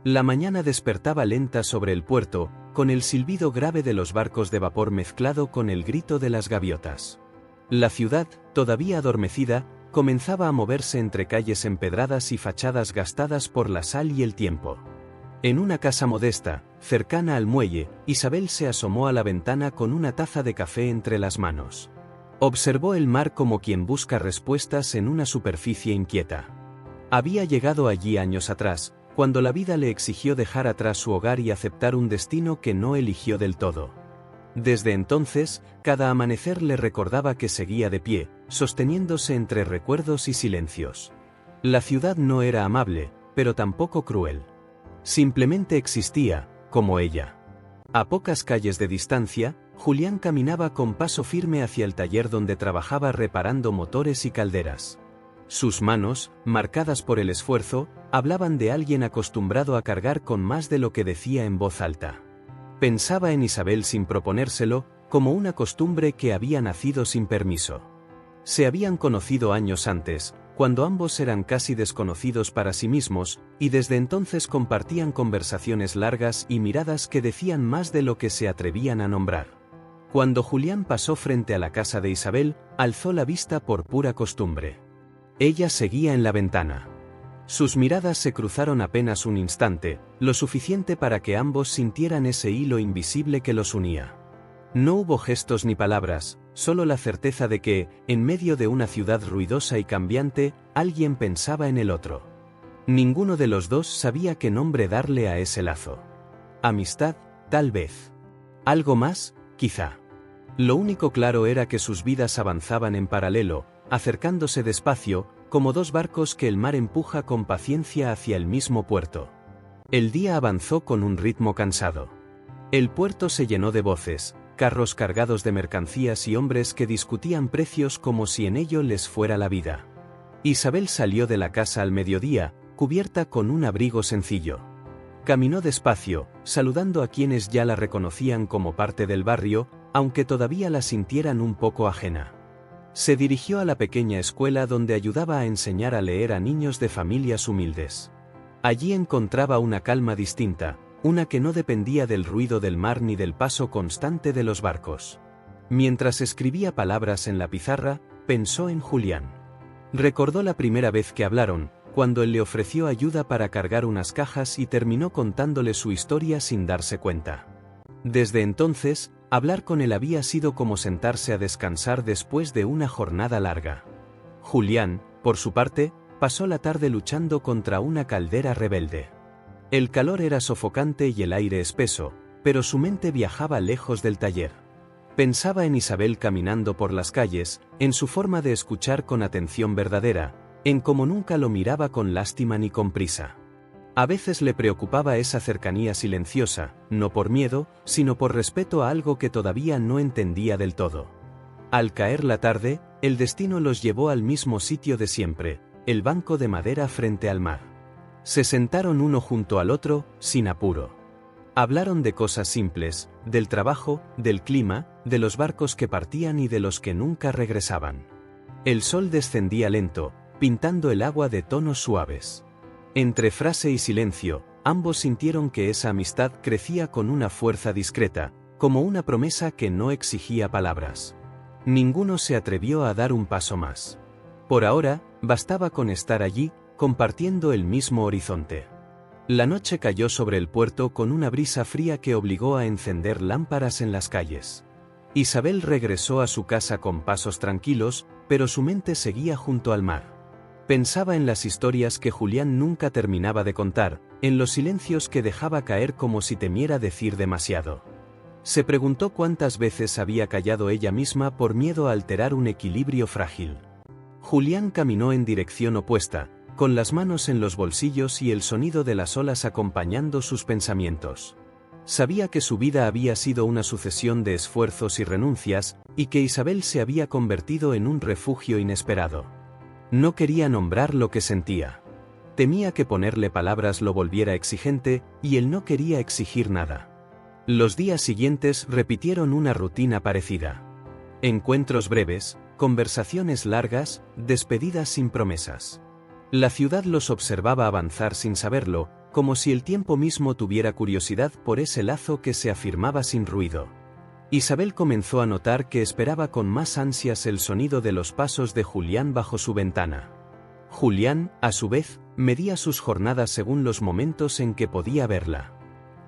La mañana despertaba lenta sobre el puerto, con el silbido grave de los barcos de vapor mezclado con el grito de las gaviotas. La ciudad, todavía adormecida, comenzaba a moverse entre calles empedradas y fachadas gastadas por la sal y el tiempo. En una casa modesta, cercana al muelle, Isabel se asomó a la ventana con una taza de café entre las manos. Observó el mar como quien busca respuestas en una superficie inquieta. Había llegado allí años atrás, cuando la vida le exigió dejar atrás su hogar y aceptar un destino que no eligió del todo. Desde entonces, cada amanecer le recordaba que seguía de pie, sosteniéndose entre recuerdos y silencios. La ciudad no era amable, pero tampoco cruel. Simplemente existía, como ella. A pocas calles de distancia, Julián caminaba con paso firme hacia el taller donde trabajaba reparando motores y calderas. Sus manos, marcadas por el esfuerzo, hablaban de alguien acostumbrado a cargar con más de lo que decía en voz alta. Pensaba en Isabel sin proponérselo, como una costumbre que había nacido sin permiso. Se habían conocido años antes, cuando ambos eran casi desconocidos para sí mismos, y desde entonces compartían conversaciones largas y miradas que decían más de lo que se atrevían a nombrar. Cuando Julián pasó frente a la casa de Isabel, alzó la vista por pura costumbre. Ella seguía en la ventana. Sus miradas se cruzaron apenas un instante, lo suficiente para que ambos sintieran ese hilo invisible que los unía. No hubo gestos ni palabras, solo la certeza de que, en medio de una ciudad ruidosa y cambiante, alguien pensaba en el otro. Ninguno de los dos sabía qué nombre darle a ese lazo. Amistad, tal vez. Algo más, quizá. Lo único claro era que sus vidas avanzaban en paralelo, acercándose despacio, como dos barcos que el mar empuja con paciencia hacia el mismo puerto. El día avanzó con un ritmo cansado. El puerto se llenó de voces, carros cargados de mercancías y hombres que discutían precios como si en ello les fuera la vida. Isabel salió de la casa al mediodía, cubierta con un abrigo sencillo. Caminó despacio, saludando a quienes ya la reconocían como parte del barrio, aunque todavía la sintieran un poco ajena. Se dirigió a la pequeña escuela donde ayudaba a enseñar a leer a niños de familias humildes. Allí encontraba una calma distinta, una que no dependía del ruido del mar ni del paso constante de los barcos. Mientras escribía palabras en la pizarra, pensó en Julián. Recordó la primera vez que hablaron, cuando él le ofreció ayuda para cargar unas cajas y terminó contándole su historia sin darse cuenta. Desde entonces, hablar con él había sido como sentarse a descansar después de una jornada larga. Julián, por su parte, pasó la tarde luchando contra una caldera rebelde. El calor era sofocante y el aire espeso, pero su mente viajaba lejos del taller. Pensaba en Isabel caminando por las calles, en su forma de escuchar con atención verdadera, en cómo nunca lo miraba con lástima ni con prisa. A veces le preocupaba esa cercanía silenciosa, no por miedo, sino por respeto a algo que todavía no entendía del todo. Al caer la tarde, el destino los llevó al mismo sitio de siempre, el banco de madera frente al mar. Se sentaron uno junto al otro, sin apuro. Hablaron de cosas simples, del trabajo, del clima, de los barcos que partían y de los que nunca regresaban. El sol descendía lento, pintando el agua de tonos suaves. Entre frase y silencio, ambos sintieron que esa amistad crecía con una fuerza discreta, como una promesa que no exigía palabras. Ninguno se atrevió a dar un paso más. Por ahora, bastaba con estar allí, compartiendo el mismo horizonte. La noche cayó sobre el puerto con una brisa fría que obligó a encender lámparas en las calles. Isabel regresó a su casa con pasos tranquilos, pero su mente seguía junto al mar. Pensaba en las historias que Julián nunca terminaba de contar, en los silencios que dejaba caer como si temiera decir demasiado. Se preguntó cuántas veces había callado ella misma por miedo a alterar un equilibrio frágil. Julián caminó en dirección opuesta, con las manos en los bolsillos y el sonido de las olas acompañando sus pensamientos. Sabía que su vida había sido una sucesión de esfuerzos y renuncias, y que Isabel se había convertido en un refugio inesperado. No quería nombrar lo que sentía. Temía que ponerle palabras lo volviera exigente, y él no quería exigir nada. Los días siguientes repitieron una rutina parecida. Encuentros breves, conversaciones largas, despedidas sin promesas. La ciudad los observaba avanzar sin saberlo, como si el tiempo mismo tuviera curiosidad por ese lazo que se afirmaba sin ruido. Isabel comenzó a notar que esperaba con más ansias el sonido de los pasos de Julián bajo su ventana. Julián, a su vez, medía sus jornadas según los momentos en que podía verla.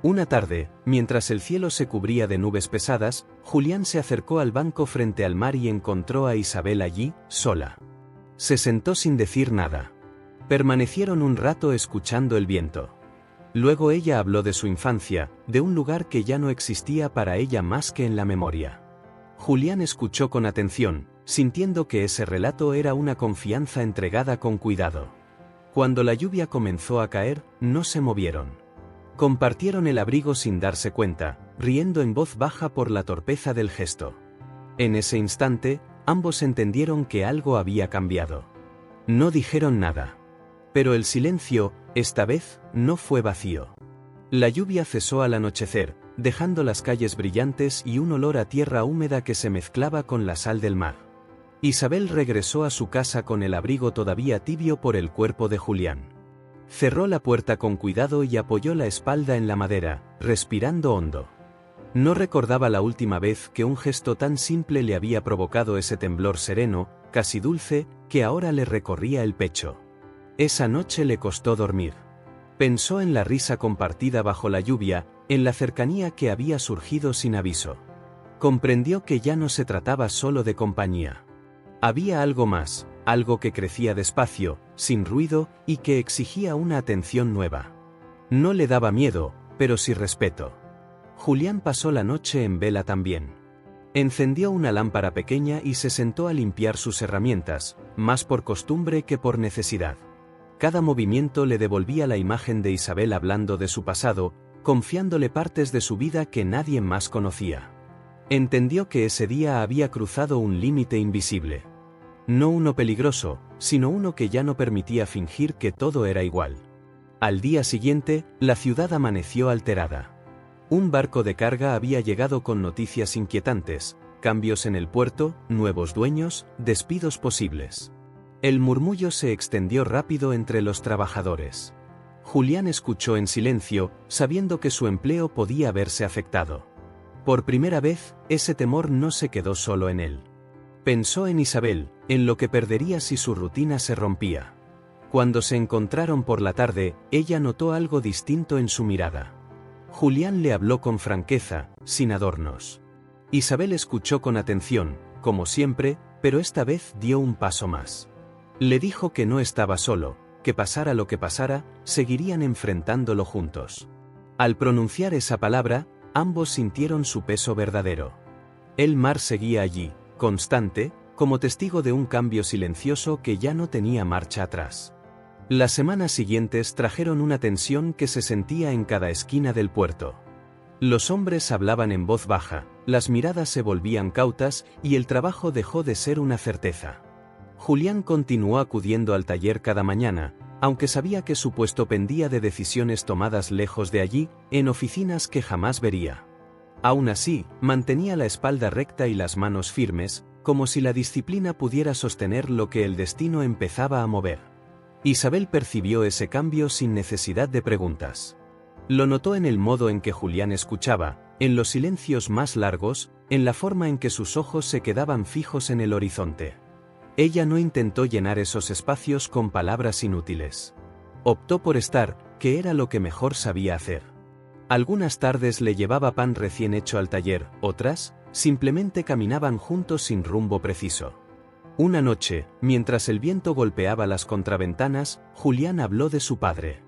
Una tarde, mientras el cielo se cubría de nubes pesadas, Julián se acercó al banco frente al mar y encontró a Isabel allí, sola. Se sentó sin decir nada. Permanecieron un rato escuchando el viento. Luego ella habló de su infancia, de un lugar que ya no existía para ella más que en la memoria. Julián escuchó con atención, sintiendo que ese relato era una confianza entregada con cuidado. Cuando la lluvia comenzó a caer, no se movieron. Compartieron el abrigo sin darse cuenta, riendo en voz baja por la torpeza del gesto. En ese instante, ambos entendieron que algo había cambiado. No dijeron nada. Pero el silencio, esta vez, no fue vacío. La lluvia cesó al anochecer, dejando las calles brillantes y un olor a tierra húmeda que se mezclaba con la sal del mar. Isabel regresó a su casa con el abrigo todavía tibio por el cuerpo de Julián. Cerró la puerta con cuidado y apoyó la espalda en la madera, respirando hondo. No recordaba la última vez que un gesto tan simple le había provocado ese temblor sereno, casi dulce, que ahora le recorría el pecho. Esa noche le costó dormir. Pensó en la risa compartida bajo la lluvia, en la cercanía que había surgido sin aviso. Comprendió que ya no se trataba solo de compañía. Había algo más, algo que crecía despacio, sin ruido, y que exigía una atención nueva. No le daba miedo, pero sí respeto. Julián pasó la noche en vela también. Encendió una lámpara pequeña y se sentó a limpiar sus herramientas, más por costumbre que por necesidad. Cada movimiento le devolvía la imagen de Isabel hablando de su pasado, confiándole partes de su vida que nadie más conocía. Entendió que ese día había cruzado un límite invisible. No uno peligroso, sino uno que ya no permitía fingir que todo era igual. Al día siguiente, la ciudad amaneció alterada. Un barco de carga había llegado con noticias inquietantes, cambios en el puerto, nuevos dueños, despidos posibles. El murmullo se extendió rápido entre los trabajadores. Julián escuchó en silencio, sabiendo que su empleo podía verse afectado. Por primera vez, ese temor no se quedó solo en él. Pensó en Isabel, en lo que perdería si su rutina se rompía. Cuando se encontraron por la tarde, ella notó algo distinto en su mirada. Julián le habló con franqueza, sin adornos. Isabel escuchó con atención, como siempre, pero esta vez dio un paso más. Le dijo que no estaba solo, que pasara lo que pasara, seguirían enfrentándolo juntos. Al pronunciar esa palabra, ambos sintieron su peso verdadero. El mar seguía allí, constante, como testigo de un cambio silencioso que ya no tenía marcha atrás. Las semanas siguientes trajeron una tensión que se sentía en cada esquina del puerto. Los hombres hablaban en voz baja, las miradas se volvían cautas y el trabajo dejó de ser una certeza. Julián continuó acudiendo al taller cada mañana, aunque sabía que su puesto pendía de decisiones tomadas lejos de allí, en oficinas que jamás vería. Aún así, mantenía la espalda recta y las manos firmes, como si la disciplina pudiera sostener lo que el destino empezaba a mover. Isabel percibió ese cambio sin necesidad de preguntas. Lo notó en el modo en que Julián escuchaba, en los silencios más largos, en la forma en que sus ojos se quedaban fijos en el horizonte. Ella no intentó llenar esos espacios con palabras inútiles. Optó por estar, que era lo que mejor sabía hacer. Algunas tardes le llevaba pan recién hecho al taller, otras, simplemente caminaban juntos sin rumbo preciso. Una noche, mientras el viento golpeaba las contraventanas, Julián habló de su padre.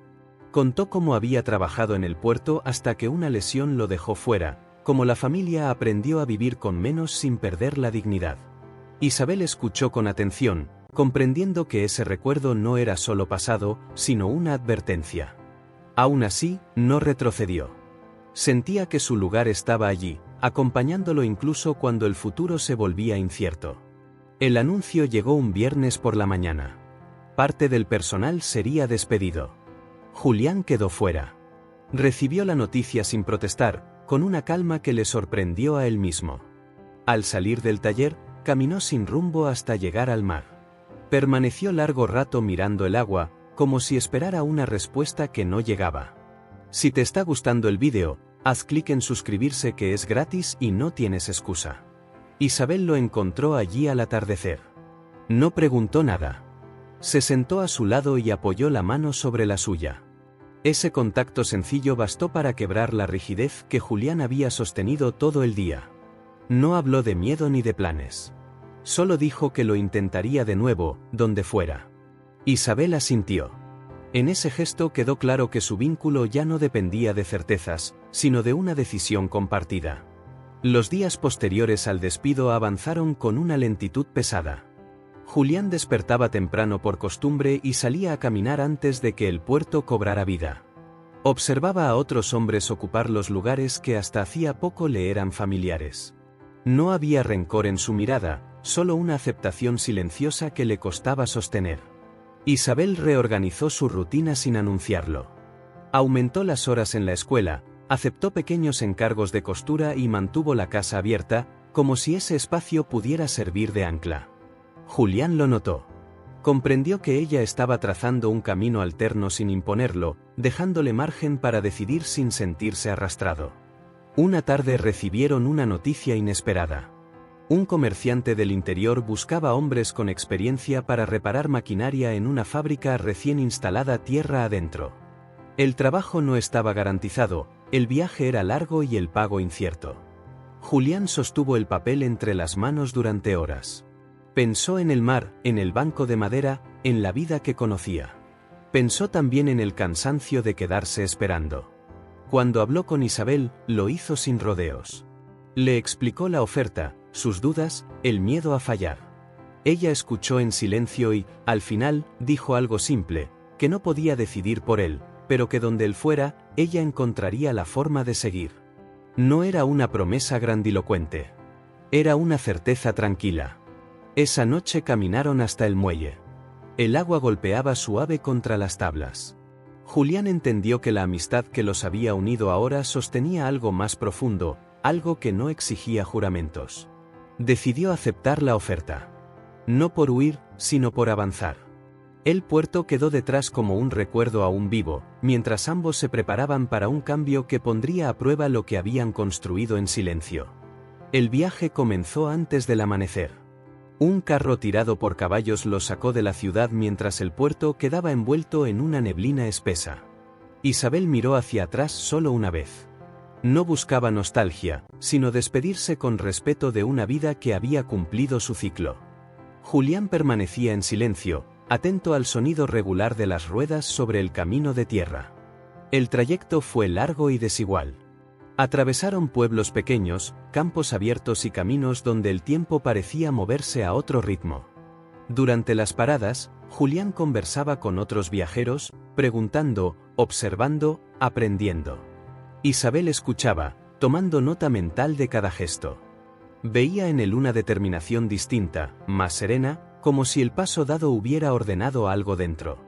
Contó cómo había trabajado en el puerto hasta que una lesión lo dejó fuera, cómo la familia aprendió a vivir con menos sin perder la dignidad. Isabel escuchó con atención, comprendiendo que ese recuerdo no era solo pasado, sino una advertencia. Aún así, no retrocedió. Sentía que su lugar estaba allí, acompañándolo incluso cuando el futuro se volvía incierto. El anuncio llegó un viernes por la mañana. Parte del personal sería despedido. Julián quedó fuera. Recibió la noticia sin protestar, con una calma que le sorprendió a él mismo. Al salir del taller, caminó sin rumbo hasta llegar al mar. Permaneció largo rato mirando el agua, como si esperara una respuesta que no llegaba. Si te está gustando el vídeo, haz clic en suscribirse que es gratis y no tienes excusa. Isabel lo encontró allí al atardecer. No preguntó nada. Se sentó a su lado y apoyó la mano sobre la suya. Ese contacto sencillo bastó para quebrar la rigidez que Julián había sostenido todo el día. No habló de miedo ni de planes. Solo dijo que lo intentaría de nuevo, donde fuera. Isabel asintió. En ese gesto quedó claro que su vínculo ya no dependía de certezas, sino de una decisión compartida. Los días posteriores al despido avanzaron con una lentitud pesada. Julián despertaba temprano por costumbre y salía a caminar antes de que el puerto cobrara vida. Observaba a otros hombres ocupar los lugares que hasta hacía poco le eran familiares. No había rencor en su mirada, solo una aceptación silenciosa que le costaba sostener. Isabel reorganizó su rutina sin anunciarlo. Aumentó las horas en la escuela, aceptó pequeños encargos de costura y mantuvo la casa abierta, como si ese espacio pudiera servir de ancla. Julián lo notó. Comprendió que ella estaba trazando un camino alterno sin imponerlo, dejándole margen para decidir sin sentirse arrastrado. Una tarde recibieron una noticia inesperada. Un comerciante del interior buscaba hombres con experiencia para reparar maquinaria en una fábrica recién instalada tierra adentro. El trabajo no estaba garantizado, el viaje era largo y el pago incierto. Julián sostuvo el papel entre las manos durante horas. Pensó en el mar, en el banco de madera, en la vida que conocía. Pensó también en el cansancio de quedarse esperando. Cuando habló con Isabel, lo hizo sin rodeos. Le explicó la oferta, sus dudas, el miedo a fallar. Ella escuchó en silencio y, al final, dijo algo simple, que no podía decidir por él, pero que donde él fuera, ella encontraría la forma de seguir. No era una promesa grandilocuente. Era una certeza tranquila. Esa noche caminaron hasta el muelle. El agua golpeaba suave contra las tablas. Julián entendió que la amistad que los había unido ahora sostenía algo más profundo, algo que no exigía juramentos. Decidió aceptar la oferta. No por huir, sino por avanzar. El puerto quedó detrás como un recuerdo aún vivo, mientras ambos se preparaban para un cambio que pondría a prueba lo que habían construido en silencio. El viaje comenzó antes del amanecer. Un carro tirado por caballos los sacó de la ciudad mientras el puerto quedaba envuelto en una neblina espesa. Isabel miró hacia atrás solo una vez. No buscaba nostalgia, sino despedirse con respeto de una vida que había cumplido su ciclo. Julián permanecía en silencio, atento al sonido regular de las ruedas sobre el camino de tierra. El trayecto fue largo y desigual. Atravesaron pueblos pequeños, campos abiertos y caminos donde el tiempo parecía moverse a otro ritmo. Durante las paradas, Julián conversaba con otros viajeros, preguntando, observando, aprendiendo. Isabel escuchaba, tomando nota mental de cada gesto. Veía en él una determinación distinta, más serena, como si el paso dado hubiera ordenado algo dentro.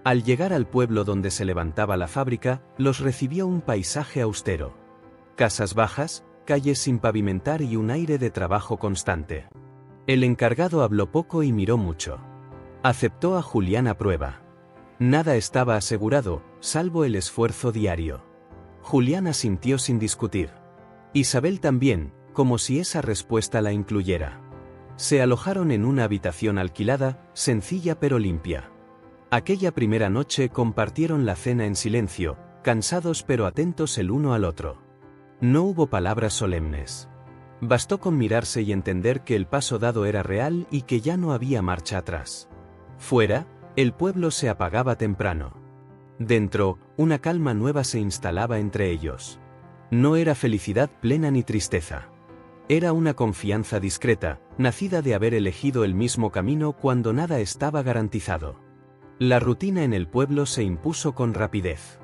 Al llegar al pueblo donde se levantaba la fábrica, los recibió un paisaje austero. Casas bajas, calles sin pavimentar y un aire de trabajo constante. El encargado habló poco y miró mucho. Aceptó a Julián a prueba. Nada estaba asegurado, salvo el esfuerzo diario. Julián asintió sin discutir. Isabel también, como si esa respuesta la incluyera. Se alojaron en una habitación alquilada, sencilla pero limpia. Aquella primera noche compartieron la cena en silencio, cansados pero atentos el uno al otro. No hubo palabras solemnes. Bastó con mirarse y entender que el paso dado era real y que ya no había marcha atrás. Fuera, el pueblo se apagaba temprano. Dentro, una calma nueva se instalaba entre ellos. No era felicidad plena ni tristeza. Era una confianza discreta, nacida de haber elegido el mismo camino cuando nada estaba garantizado. La rutina en el pueblo se impuso con rapidez.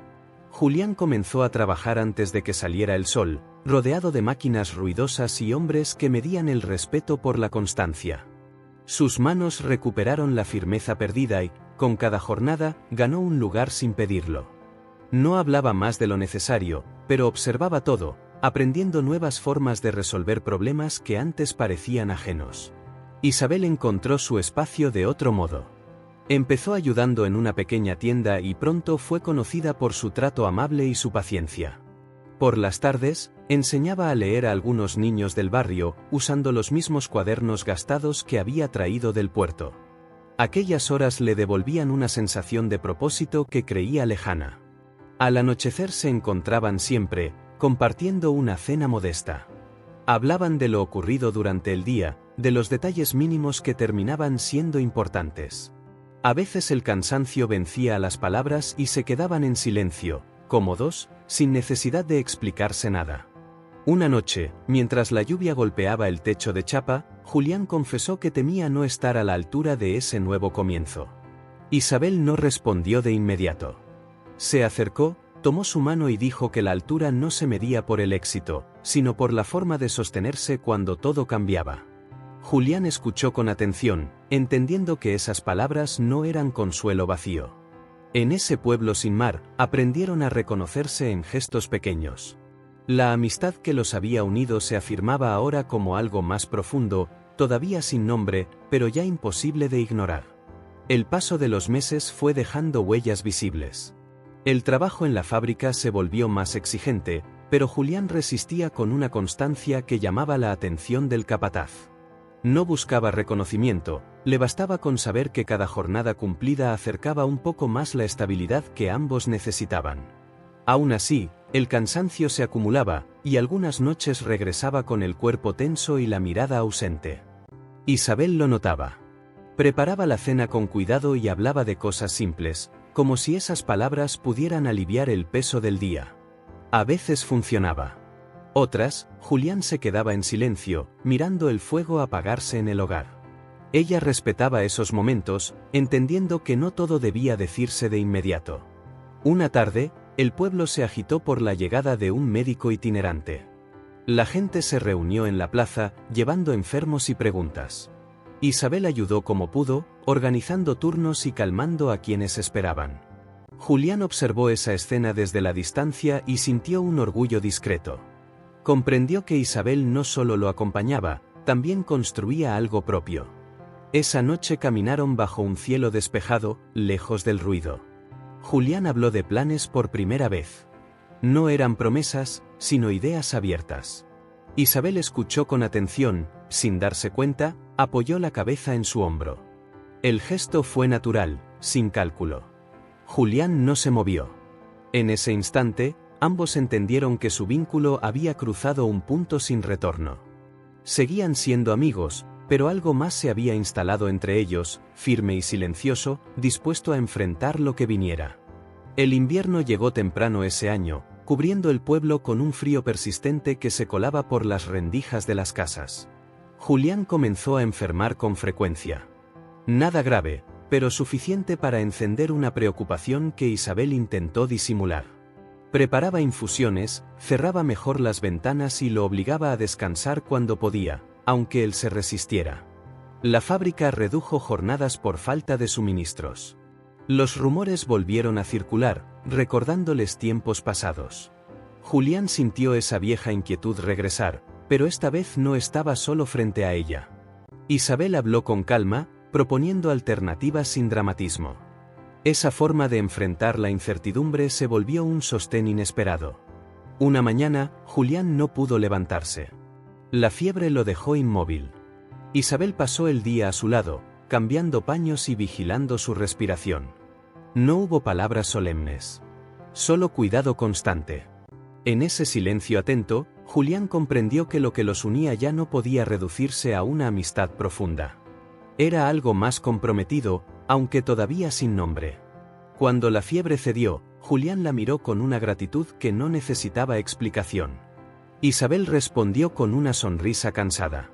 Julián comenzó a trabajar antes de que saliera el sol, rodeado de máquinas ruidosas y hombres que medían el respeto por la constancia. Sus manos recuperaron la firmeza perdida y, con cada jornada, ganó un lugar sin pedirlo. No hablaba más de lo necesario, pero observaba todo, aprendiendo nuevas formas de resolver problemas que antes parecían ajenos. Isabel encontró su espacio de otro modo. Empezó ayudando en una pequeña tienda y pronto fue conocida por su trato amable y su paciencia. Por las tardes, enseñaba a leer a algunos niños del barrio, usando los mismos cuadernos gastados que había traído del puerto. Aquellas horas le devolvían una sensación de propósito que creía lejana. Al anochecer se encontraban siempre, compartiendo una cena modesta. Hablaban de lo ocurrido durante el día, de los detalles mínimos que terminaban siendo importantes. A veces el cansancio vencía a las palabras y se quedaban en silencio, cómodos, sin necesidad de explicarse nada. Una noche, mientras la lluvia golpeaba el techo de chapa, Julián confesó que temía no estar a la altura de ese nuevo comienzo. Isabel no respondió de inmediato. Se acercó, tomó su mano y dijo que la altura no se medía por el éxito, sino por la forma de sostenerse cuando todo cambiaba. Julián escuchó con atención, entendiendo que esas palabras no eran consuelo vacío. En ese pueblo sin mar, aprendieron a reconocerse en gestos pequeños. La amistad que los había unido se afirmaba ahora como algo más profundo, todavía sin nombre, pero ya imposible de ignorar. El paso de los meses fue dejando huellas visibles. El trabajo en la fábrica se volvió más exigente, pero Julián resistía con una constancia que llamaba la atención del capataz. No buscaba reconocimiento, le bastaba con saber que cada jornada cumplida acercaba un poco más la estabilidad que ambos necesitaban. Aún así, el cansancio se acumulaba, y algunas noches regresaba con el cuerpo tenso y la mirada ausente. Isabel lo notaba. Preparaba la cena con cuidado y hablaba de cosas simples, como si esas palabras pudieran aliviar el peso del día. A veces funcionaba. Otras, Julián se quedaba en silencio, mirando el fuego apagarse en el hogar. Ella respetaba esos momentos, entendiendo que no todo debía decirse de inmediato. Una tarde, el pueblo se agitó por la llegada de un médico itinerante. La gente se reunió en la plaza, llevando enfermos y preguntas. Isabel ayudó como pudo, organizando turnos y calmando a quienes esperaban. Julián observó esa escena desde la distancia y sintió un orgullo discreto. Comprendió que Isabel no solo lo acompañaba, también construía algo propio. Esa noche caminaron bajo un cielo despejado, lejos del ruido. Julián habló de planes por primera vez. No eran promesas, sino ideas abiertas. Isabel escuchó con atención, sin darse cuenta, apoyó la cabeza en su hombro. El gesto fue natural, sin cálculo. Julián no se movió. En ese instante, ambos entendieron que su vínculo había cruzado un punto sin retorno. Seguían siendo amigos, pero algo más se había instalado entre ellos, firme y silencioso, dispuesto a enfrentar lo que viniera. El invierno llegó temprano ese año, cubriendo el pueblo con un frío persistente que se colaba por las rendijas de las casas. Julián comenzó a enfermar con frecuencia. Nada grave, pero suficiente para encender una preocupación que Isabel intentó disimular. Preparaba infusiones, cerraba mejor las ventanas y lo obligaba a descansar cuando podía, aunque él se resistiera. La fábrica redujo jornadas por falta de suministros. Los rumores volvieron a circular, recordándoles tiempos pasados. Julián sintió esa vieja inquietud regresar, pero esta vez no estaba solo frente a ella. Isabel habló con calma, proponiendo alternativas sin dramatismo. Esa forma de enfrentar la incertidumbre se volvió un sostén inesperado. Una mañana, Julián no pudo levantarse. La fiebre lo dejó inmóvil. Isabel pasó el día a su lado, cambiando paños y vigilando su respiración. No hubo palabras solemnes. Solo cuidado constante. En ese silencio atento, Julián comprendió que lo que los unía ya no podía reducirse a una amistad profunda. Era algo más comprometido, aunque todavía sin nombre. Cuando la fiebre cedió, Julián la miró con una gratitud que no necesitaba explicación. Isabel respondió con una sonrisa cansada.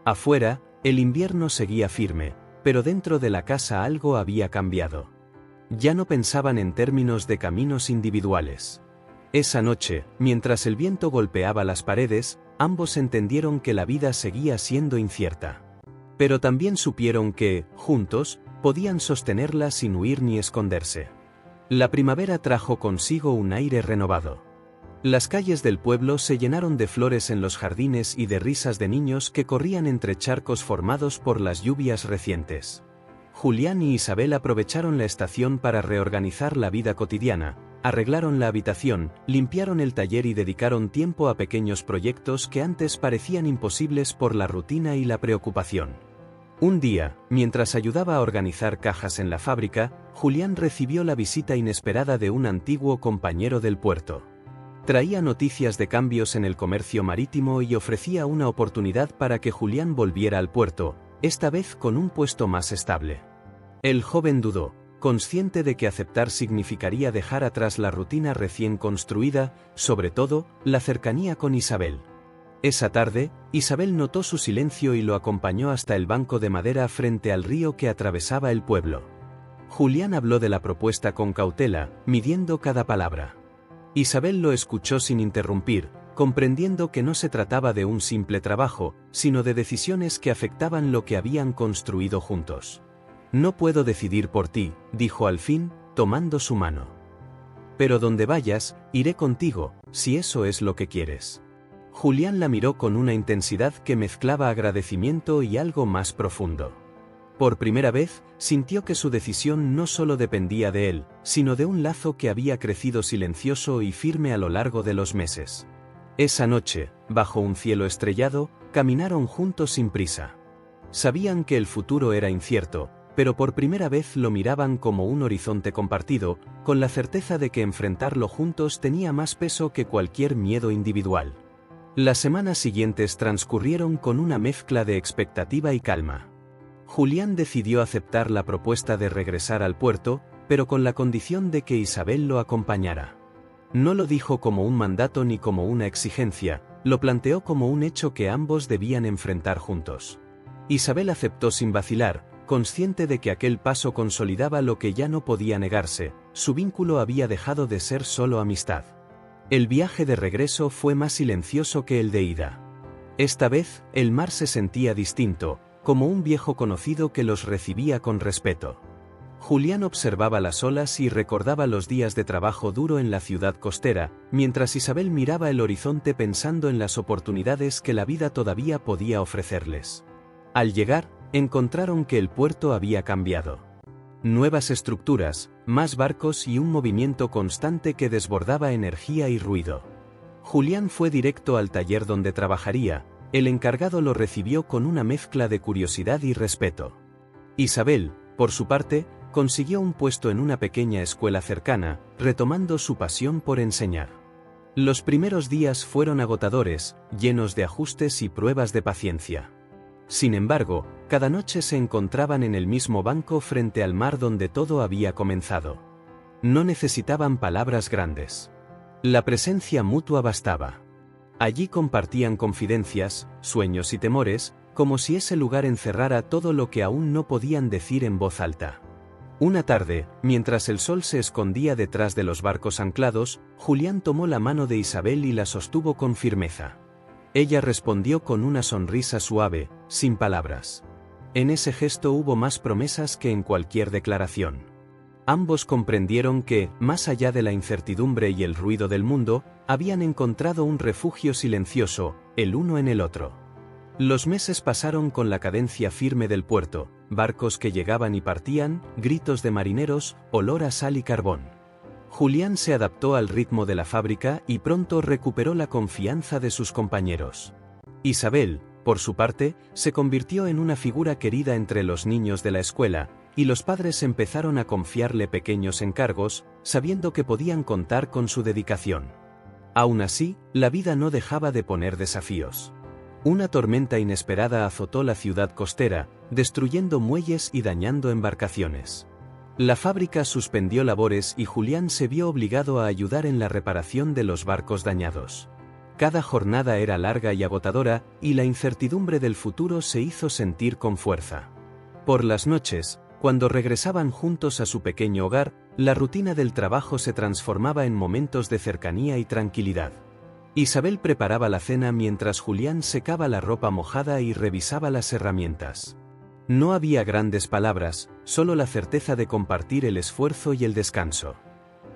Afuera, el invierno seguía firme, pero dentro de la casa algo había cambiado. Ya no pensaban en términos de caminos individuales. Esa noche, mientras el viento golpeaba las paredes, ambos entendieron que la vida seguía siendo incierta. Pero también supieron que, juntos, podían sostenerla sin huir ni esconderse. La primavera trajo consigo un aire renovado. Las calles del pueblo se llenaron de flores en los jardines y de risas de niños que corrían entre charcos formados por las lluvias recientes. Julián y Isabel aprovecharon la estación para reorganizar la vida cotidiana, arreglaron la habitación, limpiaron el taller y dedicaron tiempo a pequeños proyectos que antes parecían imposibles por la rutina y la preocupación. Un día, mientras ayudaba a organizar cajas en la fábrica, Julián recibió la visita inesperada de un antiguo compañero del puerto. Traía noticias de cambios en el comercio marítimo y ofrecía una oportunidad para que Julián volviera al puerto, esta vez con un puesto más estable. El joven dudó, consciente de que aceptar significaría dejar atrás la rutina recién construida, sobre todo, la cercanía con Isabel. Esa tarde, Isabel notó su silencio y lo acompañó hasta el banco de madera frente al río que atravesaba el pueblo. Julián habló de la propuesta con cautela, midiendo cada palabra. Isabel lo escuchó sin interrumpir, comprendiendo que no se trataba de un simple trabajo, sino de decisiones que afectaban lo que habían construido juntos. «No puedo decidir por ti», dijo al fin, tomando su mano. «Pero donde vayas, iré contigo, si eso es lo que quieres». Julián la miró con una intensidad que mezclaba agradecimiento y algo más profundo. Por primera vez, sintió que su decisión no solo dependía de él, sino de un lazo que había crecido silencioso y firme a lo largo de los meses. Esa noche, bajo un cielo estrellado, caminaron juntos sin prisa. Sabían que el futuro era incierto, pero por primera vez lo miraban como un horizonte compartido, con la certeza de que enfrentarlo juntos tenía más peso que cualquier miedo individual. Las semanas siguientes transcurrieron con una mezcla de expectativa y calma. Julián decidió aceptar la propuesta de regresar al puerto, pero con la condición de que Isabel lo acompañara. No lo dijo como un mandato ni como una exigencia, lo planteó como un hecho que ambos debían enfrentar juntos. Isabel aceptó sin vacilar, consciente de que aquel paso consolidaba lo que ya no podía negarse, su vínculo había dejado de ser solo amistad. El viaje de regreso fue más silencioso que el de ida. Esta vez, el mar se sentía distinto, como un viejo conocido que los recibía con respeto. Julián observaba las olas y recordaba los días de trabajo duro en la ciudad costera, mientras Isabel miraba el horizonte pensando en las oportunidades que la vida todavía podía ofrecerles. Al llegar, encontraron que el puerto había cambiado. Nuevas estructuras, más barcos y un movimiento constante que desbordaba energía y ruido. Julián fue directo al taller donde trabajaría, el encargado lo recibió con una mezcla de curiosidad y respeto. Isabel, por su parte, consiguió un puesto en una pequeña escuela cercana, retomando su pasión por enseñar. Los primeros días fueron agotadores, llenos de ajustes y pruebas de paciencia. Sin embargo, cada noche se encontraban en el mismo banco frente al mar donde todo había comenzado. No necesitaban palabras grandes. La presencia mutua bastaba. Allí compartían confidencias, sueños y temores, como si ese lugar encerrara todo lo que aún no podían decir en voz alta. Una tarde, mientras el sol se escondía detrás de los barcos anclados, Julián tomó la mano de Isabel y la sostuvo con firmeza. Ella respondió con una sonrisa suave, sin palabras. En ese gesto hubo más promesas que en cualquier declaración. Ambos comprendieron que, más allá de la incertidumbre y el ruido del mundo, habían encontrado un refugio silencioso, el uno en el otro. Los meses pasaron con la cadencia firme del puerto, barcos que llegaban y partían, gritos de marineros, olor a sal y carbón. Julián se adaptó al ritmo de la fábrica y pronto recuperó la confianza de sus compañeros. Isabel, por su parte, se convirtió en una figura querida entre los niños de la escuela, y los padres empezaron a confiarle pequeños encargos, sabiendo que podían contar con su dedicación. Aún así, la vida no dejaba de poner desafíos. Una tormenta inesperada azotó la ciudad costera, destruyendo muelles y dañando embarcaciones. La fábrica suspendió labores y Julián se vio obligado a ayudar en la reparación de los barcos dañados. Cada jornada era larga y agotadora, y la incertidumbre del futuro se hizo sentir con fuerza. Por las noches, cuando regresaban juntos a su pequeño hogar, la rutina del trabajo se transformaba en momentos de cercanía y tranquilidad. Isabel preparaba la cena mientras Julián secaba la ropa mojada y revisaba las herramientas. No había grandes palabras, solo la certeza de compartir el esfuerzo y el descanso.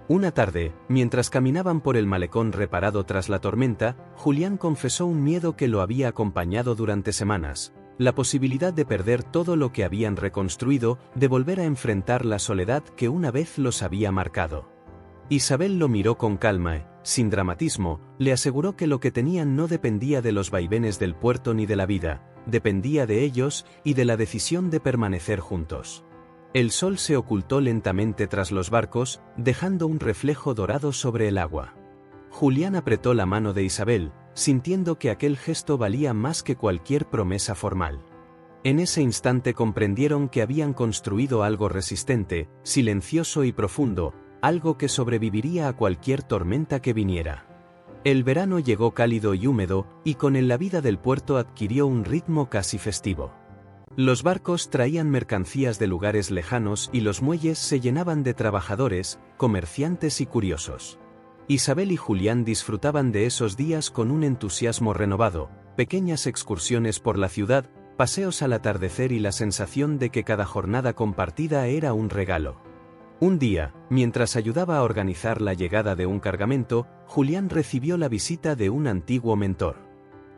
Una tarde, mientras caminaban por el malecón reparado tras la tormenta, Julián confesó un miedo que lo había acompañado durante semanas: la posibilidad de perder todo lo que habían reconstruido, de volver a enfrentar la soledad que una vez los había marcado. Isabel lo miró con calma, sin dramatismo, le aseguró que lo que tenían no dependía de los vaivenes del puerto ni de la vida, dependía de ellos y de la decisión de permanecer juntos. El sol se ocultó lentamente tras los barcos, dejando un reflejo dorado sobre el agua. Julián apretó la mano de Isabel, sintiendo que aquel gesto valía más que cualquier promesa formal. En ese instante comprendieron que habían construido algo resistente, silencioso y profundo, algo que sobreviviría a cualquier tormenta que viniera. El verano llegó cálido y húmedo, y con él la vida del puerto adquirió un ritmo casi festivo. Los barcos traían mercancías de lugares lejanos y los muelles se llenaban de trabajadores, comerciantes y curiosos. Isabel y Julián disfrutaban de esos días con un entusiasmo renovado, pequeñas excursiones por la ciudad, paseos al atardecer y la sensación de que cada jornada compartida era un regalo. Un día, mientras ayudaba a organizar la llegada de un cargamento, Julián recibió la visita de un antiguo mentor.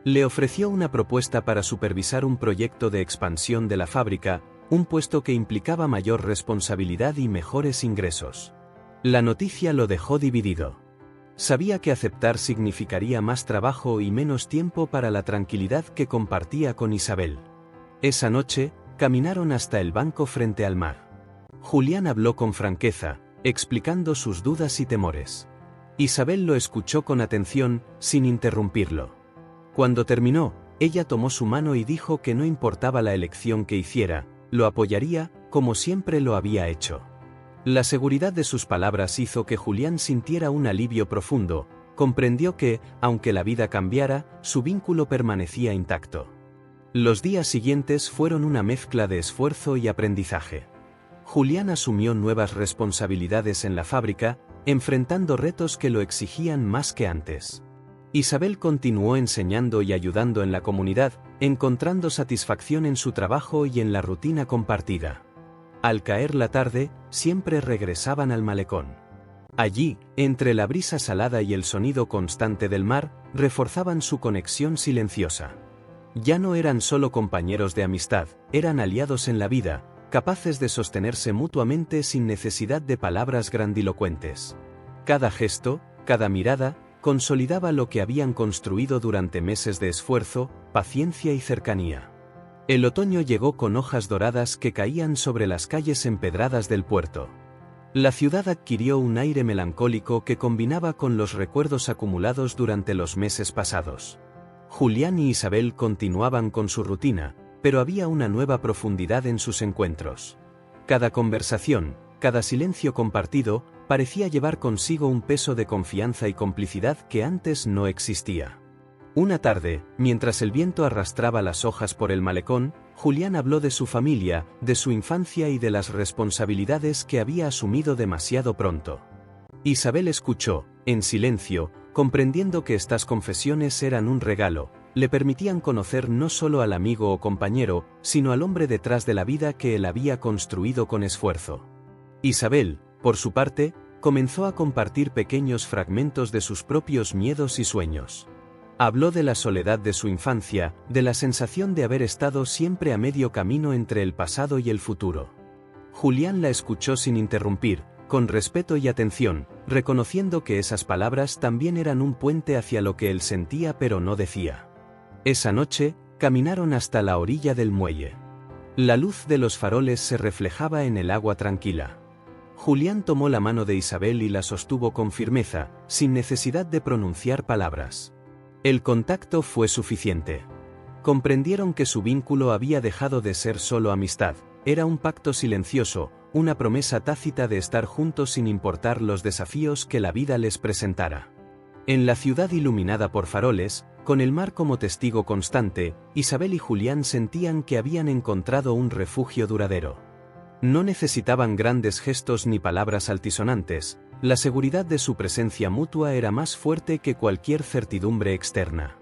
Le ofreció una propuesta para supervisar un proyecto de expansión de la fábrica, un puesto que implicaba mayor responsabilidad y mejores ingresos. La noticia lo dejó dividido. Sabía que aceptar significaría más trabajo y menos tiempo para la tranquilidad que compartía con Isabel. Esa noche, caminaron hasta el banco frente al mar. Julián habló con franqueza, explicando sus dudas y temores. Isabel lo escuchó con atención, sin interrumpirlo. Cuando terminó, ella tomó su mano y dijo que no importaba la elección que hiciera, lo apoyaría, como siempre lo había hecho. La seguridad de sus palabras hizo que Julián sintiera un alivio profundo, comprendió que, aunque la vida cambiara, su vínculo permanecía intacto. Los días siguientes fueron una mezcla de esfuerzo y aprendizaje. Julián asumió nuevas responsabilidades en la fábrica, enfrentando retos que lo exigían más que antes. Isabel continuó enseñando y ayudando en la comunidad, encontrando satisfacción en su trabajo y en la rutina compartida. Al caer la tarde, siempre regresaban al malecón. Allí, entre la brisa salada y el sonido constante del mar, reforzaban su conexión silenciosa. Ya no eran solo compañeros de amistad, eran aliados en la vida, capaces de sostenerse mutuamente sin necesidad de palabras grandilocuentes. Cada gesto, cada mirada, consolidaba lo que habían construido durante meses de esfuerzo, paciencia y cercanía. El otoño llegó con hojas doradas que caían sobre las calles empedradas del puerto. La ciudad adquirió un aire melancólico que combinaba con los recuerdos acumulados durante los meses pasados. Julián y Isabel continuaban con su rutina, pero había una nueva profundidad en sus encuentros. Cada conversación, cada silencio compartido, parecía llevar consigo un peso de confianza y complicidad que antes no existía. Una tarde, mientras el viento arrastraba las hojas por el malecón, Julián habló de su familia, de su infancia y de las responsabilidades que había asumido demasiado pronto. Isabel escuchó, en silencio, comprendiendo que estas confesiones eran un regalo, le permitían conocer no solo al amigo o compañero, sino al hombre detrás de la vida que él había construido con esfuerzo. Isabel, por su parte, comenzó a compartir pequeños fragmentos de sus propios miedos y sueños. Habló de la soledad de su infancia, de la sensación de haber estado siempre a medio camino entre el pasado y el futuro. Julián la escuchó sin interrumpir, con respeto y atención, reconociendo que esas palabras también eran un puente hacia lo que él sentía pero no decía. Esa noche, caminaron hasta la orilla del muelle. La luz de los faroles se reflejaba en el agua tranquila. Julián tomó la mano de Isabel y la sostuvo con firmeza, sin necesidad de pronunciar palabras. El contacto fue suficiente. Comprendieron que su vínculo había dejado de ser solo amistad, era un pacto silencioso, una promesa tácita de estar juntos sin importar los desafíos que la vida les presentara. En la ciudad iluminada por faroles, con el mar como testigo constante, Isabel y Julián sentían que habían encontrado un refugio duradero. No necesitaban grandes gestos ni palabras altisonantes, la seguridad de su presencia mutua era más fuerte que cualquier certidumbre externa.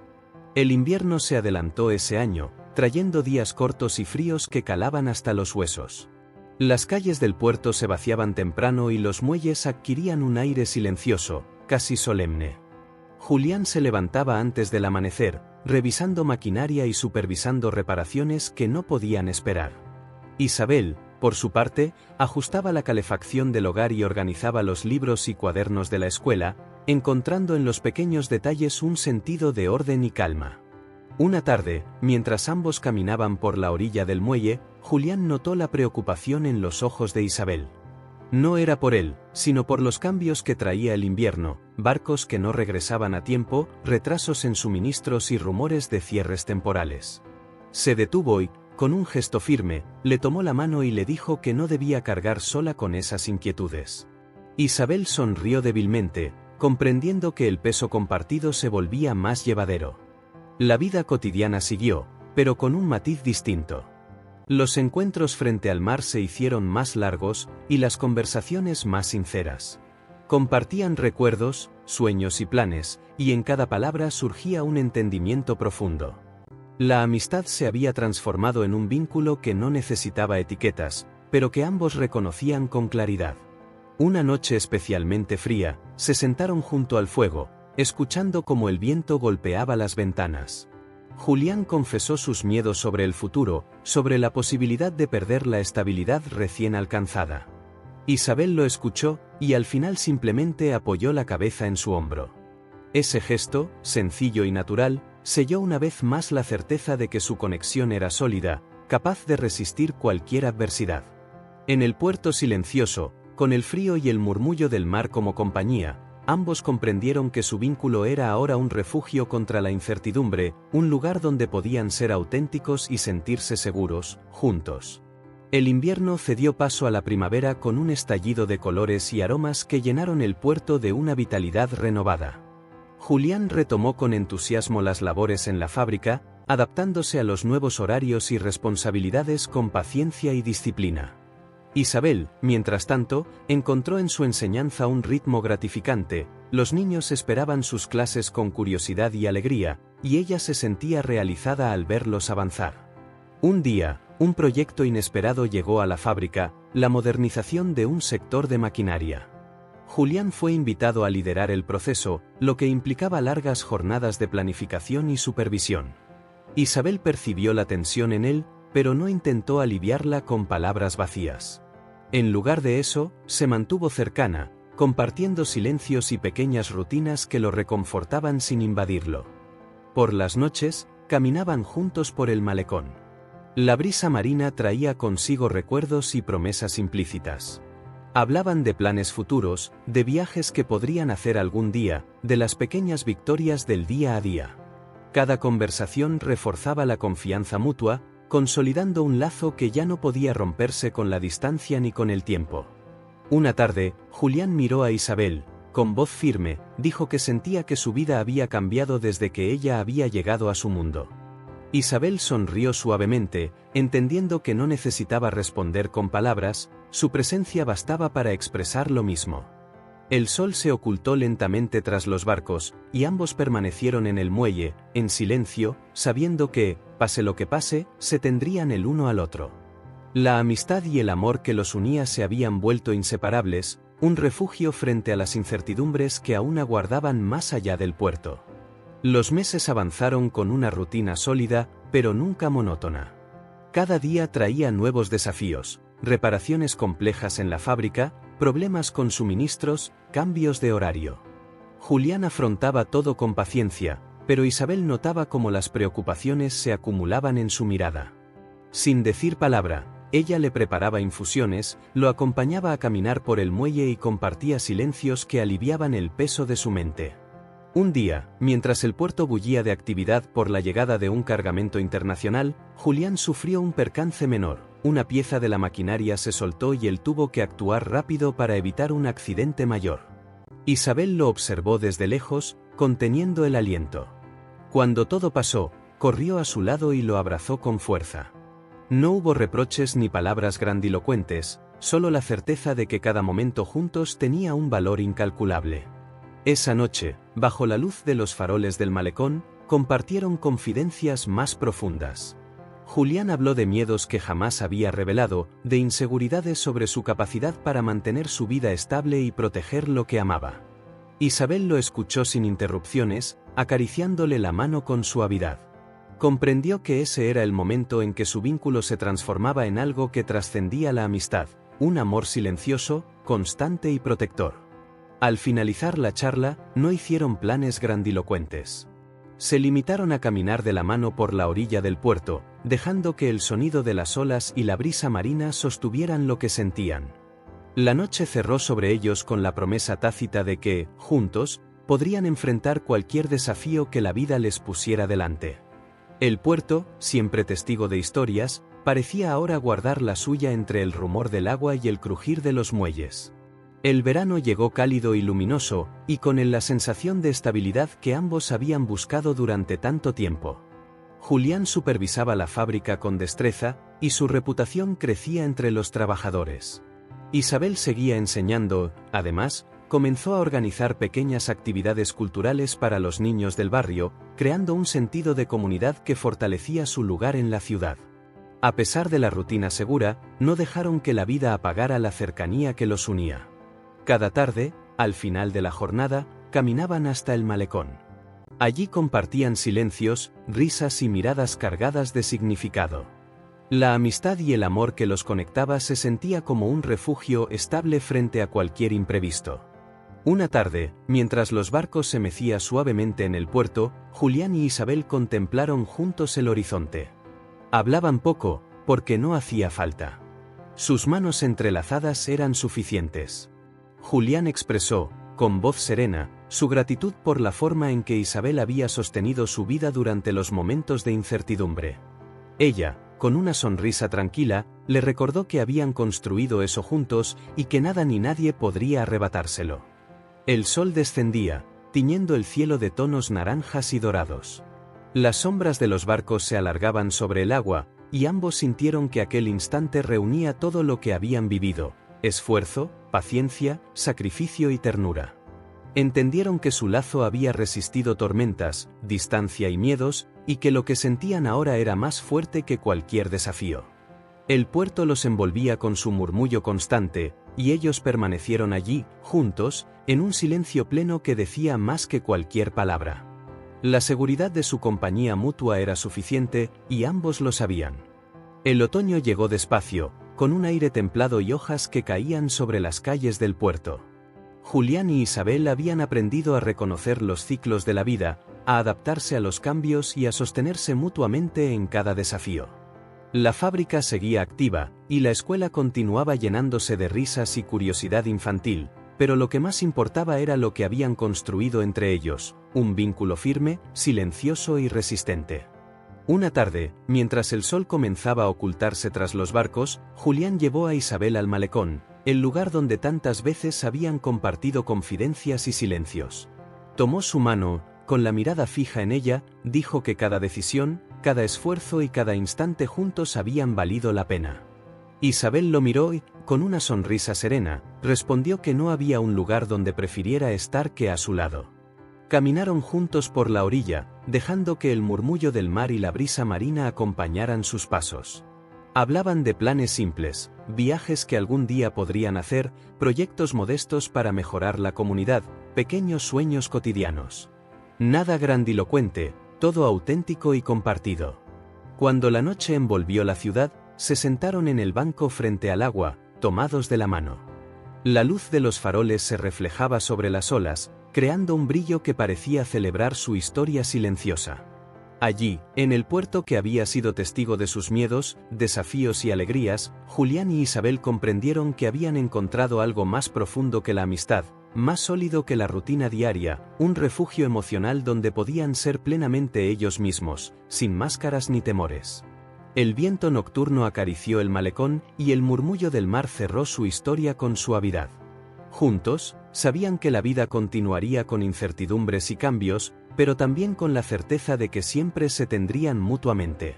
El invierno se adelantó ese año, trayendo días cortos y fríos que calaban hasta los huesos. Las calles del puerto se vaciaban temprano y los muelles adquirían un aire silencioso, casi solemne. Julián se levantaba antes del amanecer, revisando maquinaria y supervisando reparaciones que no podían esperar. Isabel, por su parte, ajustaba la calefacción del hogar y organizaba los libros y cuadernos de la escuela, encontrando en los pequeños detalles un sentido de orden y calma. Una tarde, mientras ambos caminaban por la orilla del muelle, Julián notó la preocupación en los ojos de Isabel. No era por él, sino por los cambios que traía el invierno, barcos que no regresaban a tiempo, retrasos en suministros y rumores de cierres temporales. Se detuvo y, con un gesto firme, le tomó la mano y le dijo que no debía cargar sola con esas inquietudes. Isabel sonrió débilmente, comprendiendo que el peso compartido se volvía más llevadero. La vida cotidiana siguió, pero con un matiz distinto. Los encuentros frente al mar se hicieron más largos y las conversaciones más sinceras. Compartían recuerdos, sueños y planes, y en cada palabra surgía un entendimiento profundo. La amistad se había transformado en un vínculo que no necesitaba etiquetas, pero que ambos reconocían con claridad. Una noche especialmente fría, se sentaron junto al fuego, escuchando cómo el viento golpeaba las ventanas. Julián confesó sus miedos sobre el futuro, sobre la posibilidad de perder la estabilidad recién alcanzada. Isabel lo escuchó, y al final simplemente apoyó la cabeza en su hombro. Ese gesto, sencillo y natural, selló una vez más la certeza de que su conexión era sólida, capaz de resistir cualquier adversidad. En el puerto silencioso, con el frío y el murmullo del mar como compañía, ambos comprendieron que su vínculo era ahora un refugio contra la incertidumbre, un lugar donde podían ser auténticos y sentirse seguros, juntos. El invierno cedió paso a la primavera con un estallido de colores y aromas que llenaron el puerto de una vitalidad renovada. Julián retomó con entusiasmo las labores en la fábrica, adaptándose a los nuevos horarios y responsabilidades con paciencia y disciplina. Isabel, mientras tanto, encontró en su enseñanza un ritmo gratificante, los niños esperaban sus clases con curiosidad y alegría, y ella se sentía realizada al verlos avanzar. Un día, un proyecto inesperado llegó a la fábrica, la modernización de un sector de maquinaria. Julián fue invitado a liderar el proceso, lo que implicaba largas jornadas de planificación y supervisión. Isabel percibió la tensión en él, pero no intentó aliviarla con palabras vacías. En lugar de eso, se mantuvo cercana, compartiendo silencios y pequeñas rutinas que lo reconfortaban sin invadirlo. Por las noches, caminaban juntos por el malecón. La brisa marina traía consigo recuerdos y promesas implícitas. Hablaban de planes futuros, de viajes que podrían hacer algún día, de las pequeñas victorias del día a día. Cada conversación reforzaba la confianza mutua, consolidando un lazo que ya no podía romperse con la distancia ni con el tiempo. Una tarde, Julián miró a Isabel, con voz firme, dijo que sentía que su vida había cambiado desde que ella había llegado a su mundo. Isabel sonrió suavemente, entendiendo que no necesitaba responder con palabras, su presencia bastaba para expresar lo mismo. El sol se ocultó lentamente tras los barcos, y ambos permanecieron en el muelle, en silencio, sabiendo que, pase lo que pase, se tendrían el uno al otro. La amistad y el amor que los unía se habían vuelto inseparables, un refugio frente a las incertidumbres que aún aguardaban más allá del puerto. Los meses avanzaron con una rutina sólida, pero nunca monótona. Cada día traía nuevos desafíos, reparaciones complejas en la fábrica, problemas con suministros, cambios de horario. Julián afrontaba todo con paciencia, pero Isabel notaba cómo las preocupaciones se acumulaban en su mirada. Sin decir palabra, ella le preparaba infusiones, lo acompañaba a caminar por el muelle y compartía silencios que aliviaban el peso de su mente. Un día, mientras el puerto bullía de actividad por la llegada de un cargamento internacional, Julián sufrió un percance menor. Una pieza de la maquinaria se soltó y él tuvo que actuar rápido para evitar un accidente mayor. Isabel lo observó desde lejos, conteniendo el aliento. Cuando todo pasó, corrió a su lado y lo abrazó con fuerza. No hubo reproches ni palabras grandilocuentes, solo la certeza de que cada momento juntos tenía un valor incalculable. Esa noche, bajo la luz de los faroles del malecón, compartieron confidencias más profundas. Julián habló de miedos que jamás había revelado, de inseguridades sobre su capacidad para mantener su vida estable y proteger lo que amaba. Isabel lo escuchó sin interrupciones, acariciándole la mano con suavidad. Comprendió que ese era el momento en que su vínculo se transformaba en algo que trascendía la amistad, un amor silencioso, constante y protector. Al finalizar la charla, no hicieron planes grandilocuentes. Se limitaron a caminar de la mano por la orilla del puerto, dejando que el sonido de las olas y la brisa marina sostuvieran lo que sentían. La noche cerró sobre ellos con la promesa tácita de que, juntos, podrían enfrentar cualquier desafío que la vida les pusiera delante. El puerto, siempre testigo de historias, parecía ahora guardar la suya entre el rumor del agua y el crujir de los muelles. El verano llegó cálido y luminoso, y con él la sensación de estabilidad que ambos habían buscado durante tanto tiempo. Julián supervisaba la fábrica con destreza, y su reputación crecía entre los trabajadores. Isabel seguía enseñando, además, comenzó a organizar pequeñas actividades culturales para los niños del barrio, creando un sentido de comunidad que fortalecía su lugar en la ciudad. A pesar de la rutina segura, no dejaron que la vida apagara la cercanía que los unía. Cada tarde, al final de la jornada, caminaban hasta el malecón. Allí compartían silencios, risas y miradas cargadas de significado. La amistad y el amor que los conectaba se sentía como un refugio estable frente a cualquier imprevisto. Una tarde, mientras los barcos se mecían suavemente en el puerto, Julián y Isabel contemplaron juntos el horizonte. Hablaban poco, porque no hacía falta. Sus manos entrelazadas eran suficientes. Julián expresó, con voz serena, su gratitud por la forma en que Isabel había sostenido su vida durante los momentos de incertidumbre. Ella, con una sonrisa tranquila, le recordó que habían construido eso juntos y que nada ni nadie podría arrebatárselo. El sol descendía, tiñendo el cielo de tonos naranjas y dorados. Las sombras de los barcos se alargaban sobre el agua, y ambos sintieron que aquel instante reunía todo lo que habían vivido: esfuerzo, paciencia, sacrificio y ternura. Entendieron que su lazo había resistido tormentas, distancia y miedos, y que lo que sentían ahora era más fuerte que cualquier desafío. El puerto los envolvía con su murmullo constante, y ellos permanecieron allí, juntos, en un silencio pleno que decía más que cualquier palabra. La seguridad de su compañía mutua era suficiente, y ambos lo sabían. El otoño llegó despacio, con un aire templado y hojas que caían sobre las calles del puerto. Julián y Isabel habían aprendido a reconocer los ciclos de la vida, a adaptarse a los cambios y a sostenerse mutuamente en cada desafío. La fábrica seguía activa, y la escuela continuaba llenándose de risas y curiosidad infantil, pero lo que más importaba era lo que habían construido entre ellos: un vínculo firme, silencioso y resistente. Una tarde, mientras el sol comenzaba a ocultarse tras los barcos, Julián llevó a Isabel al malecón, el lugar donde tantas veces habían compartido confidencias y silencios. Tomó su mano, con la mirada fija en ella, dijo que cada decisión, cada esfuerzo y cada instante juntos habían valido la pena. Isabel lo miró y, con una sonrisa serena, respondió que no había un lugar donde prefiriera estar que a su lado. Caminaron juntos por la orilla, dejando que el murmullo del mar y la brisa marina acompañaran sus pasos. Hablaban de planes simples, viajes que algún día podrían hacer, proyectos modestos para mejorar la comunidad, pequeños sueños cotidianos. Nada grandilocuente, todo auténtico y compartido. Cuando la noche envolvió la ciudad, se sentaron en el banco frente al agua, tomados de la mano. La luz de los faroles se reflejaba sobre las olas, creando un brillo que parecía celebrar su historia silenciosa. Allí, en el puerto que había sido testigo de sus miedos, desafíos y alegrías, Julián y Isabel comprendieron que habían encontrado algo más profundo que la amistad, más sólido que la rutina diaria, un refugio emocional donde podían ser plenamente ellos mismos, sin máscaras ni temores. El viento nocturno acarició el malecón y el murmullo del mar cerró su historia con suavidad. Juntos, sabían que la vida continuaría con incertidumbres y cambios, pero también con la certeza de que siempre se tendrían mutuamente.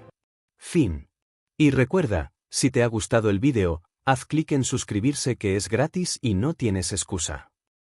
Fin. Y recuerda, si te ha gustado el vídeo, haz clic en suscribirse, que es gratis y no tienes excusa.